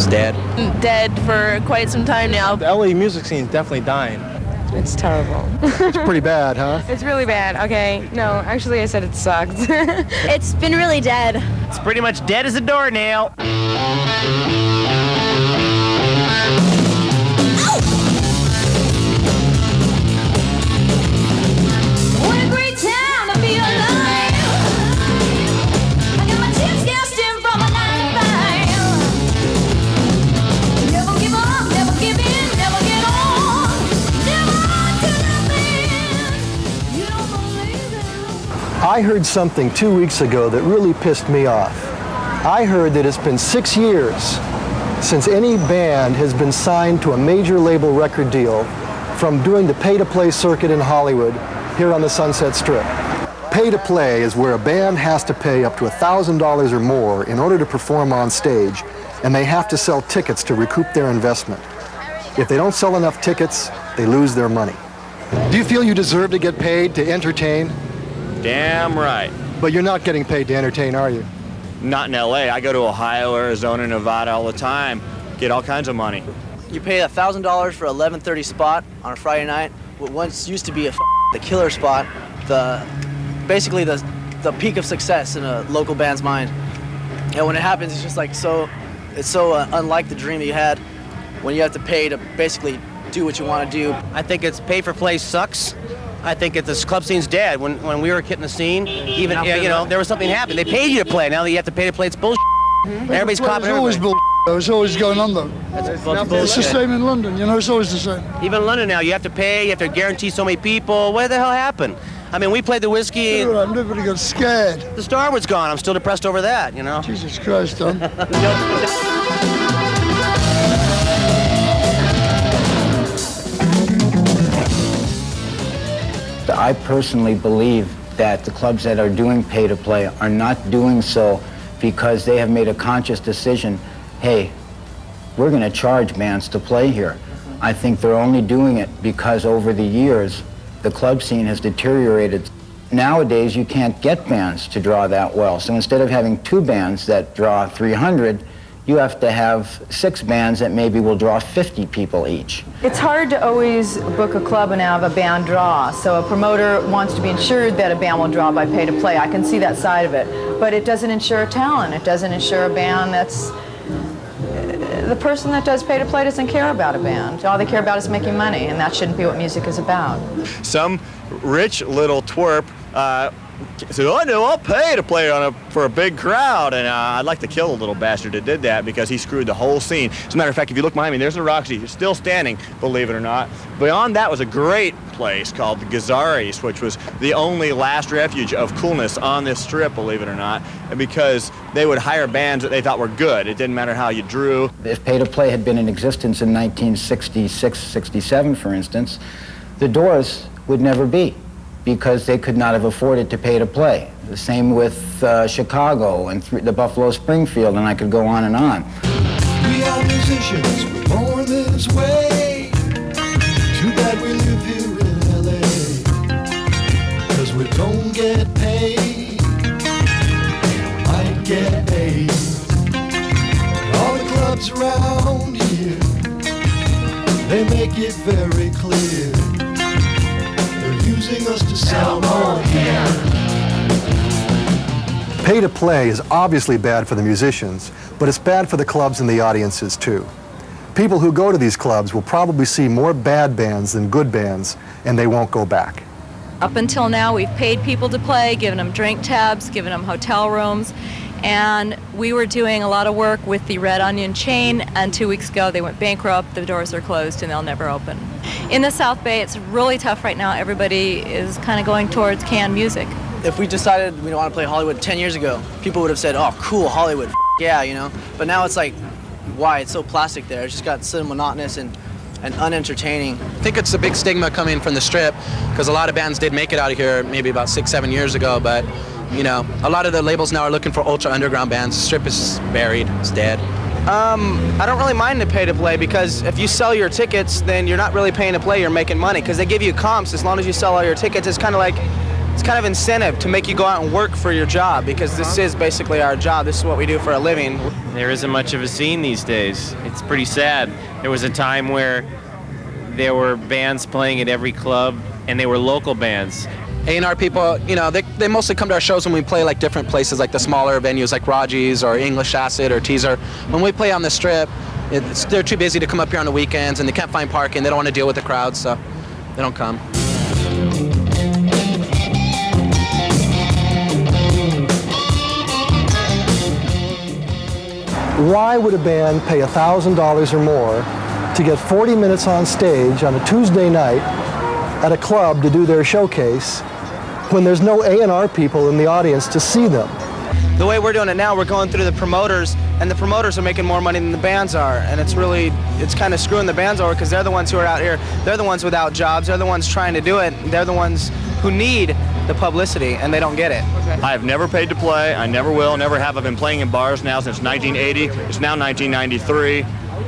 It's dead. Dead for quite some time now. The LA music scene is definitely dying. It's terrible. It's pretty bad, huh? It's really bad. Okay. No, actually I said it sucked. It's been really dead. It's pretty much dead as a doornail. What a great time to be alive. I got my chips gassed in from a 9 to 5. Never give up, never give in, never get on. Never do nothing. You don't believe it. I heard something 2 weeks ago that really pissed me off. I heard that it's been 6 years since any band has been signed to a major label record deal from doing the pay-to-play circuit in Hollywood here on the Sunset Strip. Pay-to-play is where a band has to pay up to $1,000 or more in order to perform on stage, and they have to sell tickets to recoup their investment. If they don't sell enough tickets, they lose their money. Do you feel you deserve to get paid to entertain? Damn right. But you're not getting paid to entertain, are you? Not in LA. I go to Ohio, Arizona, Nevada all the time. Get all kinds of money. You pay $1,000 for 11:30 spot on a Friday night. What once used to be the killer spot, basically the peak of success in a local band's mind. And when it happens, it's just like it's so unlike the dream that you had when you have to pay to basically do what you want to do. I think it's pay for play sucks. I think that this club scene's dead. When we were hitting the scene, even there was something happened. They paid you to play. Now that you have to pay to play, it's bullshit. Everybody's copying It's always bullshit. It's always going on though. It's It's the same in London, it's always the same. Even in London now, you have to pay. You have to guarantee so many people. What the hell happened? I mean, we played the whiskey. Dude, everybody got scared. The Starwood's gone. I'm still depressed over that. Jesus Christ, Don. I personally believe that the clubs that are doing pay-to-play are not doing so because they have made a conscious decision, hey, we're going to charge bands to play here. I think they're only doing it because over the years, the club scene has deteriorated. Nowadays, you can't get bands to draw that well. So instead of having 2 bands that draw 300, you have to have 6 bands that maybe will draw 50 people each. It's hard to always book a club and have a band draw. So a promoter wants to be ensured that a band will draw by pay to play. I can see that side of it. But it doesn't ensure a talent. It doesn't ensure a band that's... The person that does pay to play doesn't care about a band. All they care about is making money, and that shouldn't be what music is about. Some rich little twerp said, oh, no, I'll pay to play for a big crowd, and I'd like to kill the little bastard that did that because he screwed the whole scene. As a matter of fact, if you look behind me, there's the Roxy. It's still standing, believe it or not. Beyond that was a great place called the Gazaris, which was the only last refuge of coolness on this strip, believe it or not, because they would hire bands that they thought were good. It didn't matter how you drew. If pay-to-play had been in existence in 1966, 67, for instance, the Doors would never be, because they could not have afforded to pay to play. The same with Chicago and the Buffalo Springfield, and I could go on and on. We are musicians, we're born this way. Too bad we live here in LA, 'cause we don't get paid. Might get paid. All the clubs around here, they make it very clear. Using us to sell more here. Pay to play is obviously bad for the musicians, but it's bad for the clubs and the audiences too. People who go to these clubs will probably see more bad bands than good bands, and they won't go back. Up until now, we've paid people to play, given them drink tabs, given them hotel rooms, and we were doing a lot of work with the Red Onion chain, and 2 weeks ago they went bankrupt, the doors are closed, and they'll never open. In the South Bay, it's really tough right now. Everybody is kind of going towards canned music. If we decided we don't want to play Hollywood 10 years ago, people would have said, oh, cool, Hollywood, yeah, But now it's like, why? It's so plastic there. It's just got so monotonous and unentertaining. I think it's a big stigma coming from the Strip, because a lot of bands did make it out of here maybe about 6-7 years ago, but a lot of the labels now are looking for ultra underground bands. The Strip is buried, it's dead. I don't really mind the pay to play, because if you sell your tickets, then you're not really paying to play, you're making money, because they give you comps as long as you sell all your tickets. It's kind of like it's kind of incentive to make you go out and work for your job, because this is basically our job. This is what we do for a living. There isn't much of a scene these days. It's pretty sad. There was a time where there were bands playing at every club, and they were local bands. A&R people, you know, they mostly come to our shows when we play like different places, like the smaller venues like Raji's or English Acid or Teaser. When we play on the Strip, they're too busy to come up here on the weekends, and they can't find parking. They don't want to deal with the crowd, so they don't come. Why would a band pay $1,000 or more to get 40 minutes on stage on a Tuesday night at a club to do their showcase when there's no A&R people in the audience to see them? The way we're doing it now, we're going through the promoters, and the promoters are making more money than the bands are, and it's kind of screwing the bands over, because they're the ones who are out here. They're the ones without jobs. They're the ones trying to do it. They're the ones who need the publicity, and they don't get it. I have never paid to play. I never will, never have. I've been playing in bars now since 1980. It's now 1993.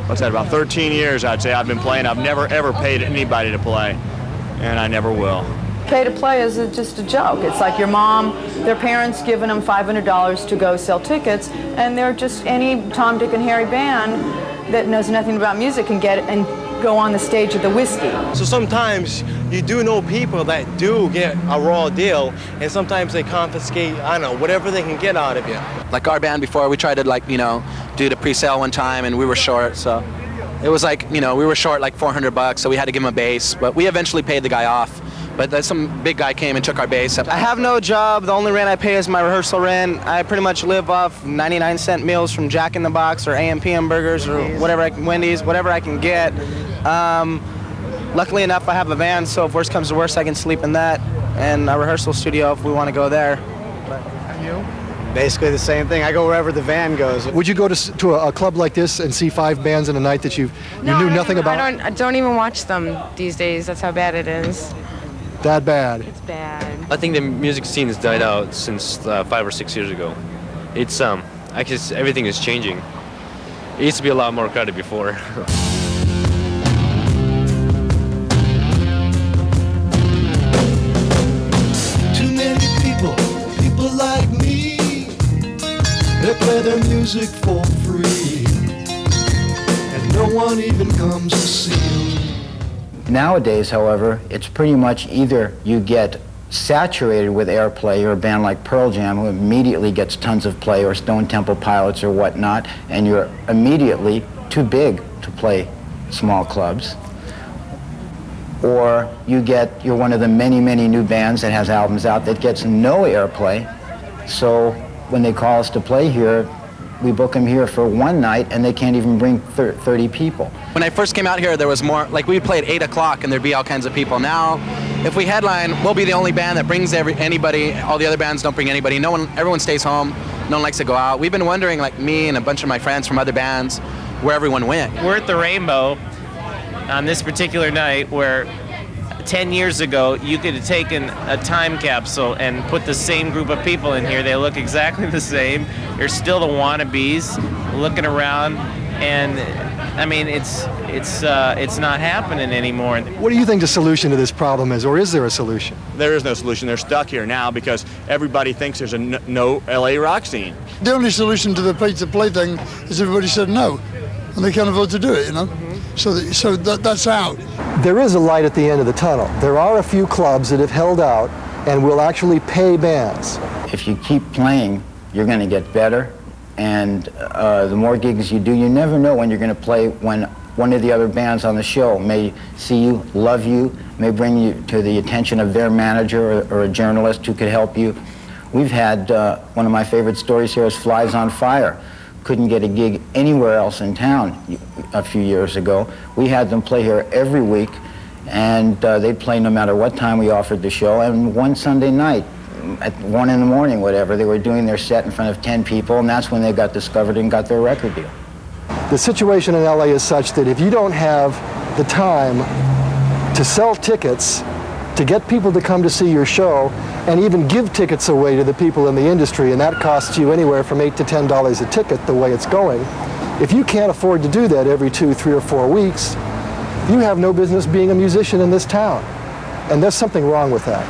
What's that, about 13 years, I'd say I've been playing. I've never, ever paid anybody to play, and I never will. Pay to play is just a joke. It's like your mom, their parents giving them $500 to go sell tickets, and they're just any Tom, Dick, and Harry band that knows nothing about music can get and go on the stage of the Whiskey. So sometimes you do know people that do get a raw deal, and sometimes they confiscate, I don't know, whatever they can get out of you. Like our band before, we tried to like, you know, do the pre-sale one time, and we were short, so it was like, you know, we were short like $400, so we had to give him a bass, but we eventually paid the guy off. But then some big guy came and took our bass. I have no job. The only rent I pay is my rehearsal rent. I pretty much live off 99-cent meals from Jack in the Box or A&PM burgers or whatever, Wendy's, whatever I can get. Luckily enough, I have a van, so if worse comes to worse, I can sleep in that, and a rehearsal studio if we want to go there. And you? Basically the same thing. I go wherever the van goes. Would you go to a club like this and see 5 bands in a night that you knew nothing about? I don't even watch them these days. That's how bad it is. That bad? It's bad. I think the music scene has died out since 5 or 6 years ago. It's I guess everything is changing. It used to be a lot more crowded before. Too many people like me, they play their music for free, and no one even comes to see them. Nowadays, however, it's pretty much either you get saturated with airplay, or a band like Pearl Jam who immediately gets tons of play, or Stone Temple Pilots or whatnot, and you're immediately too big to play small clubs. Or you're one of the many, many new bands that has albums out that gets no airplay, so when they call us to play here, we book them here for one night, and they can't even bring 30 people. When I first came out here, there was more, like we would play at 8 o'clock and there'd be all kinds of people. Now, if we headline, we'll be the only band that brings anybody. All the other bands don't bring anybody. Everyone stays home. No one likes to go out. We've been wondering, like me and a bunch of my friends from other bands, where everyone went. We're at the Rainbow on this particular night where 10 years ago, you could have taken a time capsule and put the same group of people in here. They look exactly the same. They're still the wannabes looking around, and I mean, it's not happening anymore. What do you think the solution to this problem is, or is there a solution? There is no solution. They're stuck here now because everybody thinks there's a no LA rock scene. The only solution to the pay-to-play thing is everybody said no, and they can't afford to do it, you know? Mm-hmm. So that's out. There is a light at the end of the tunnel. There are a few clubs that have held out and will actually pay bands. If you keep playing, you're going to get better, and the more gigs you do, you never know when you're going to play, when one of the other bands on the show may see you, love you, may bring you to the attention of their manager or a journalist who could help you. We've had, one of my favorite stories here is Flies on Fire. Couldn't get a gig anywhere else in town a few years ago. We had them play here every week, and they'd play no matter what time we offered the show. And one Sunday night, at 1 in the morning, whatever, they were doing their set in front of 10 people, and that's when they got discovered and got their record deal. The situation in LA is such that if you don't have the time to sell tickets, to get people to come to see your show, and even give tickets away to the people in the industry, and that costs you anywhere from $8 to $10 a ticket the way it's going. If you can't afford to do that every 2, 3, or 4 weeks, you have no business being a musician in this town. And there's something wrong with that.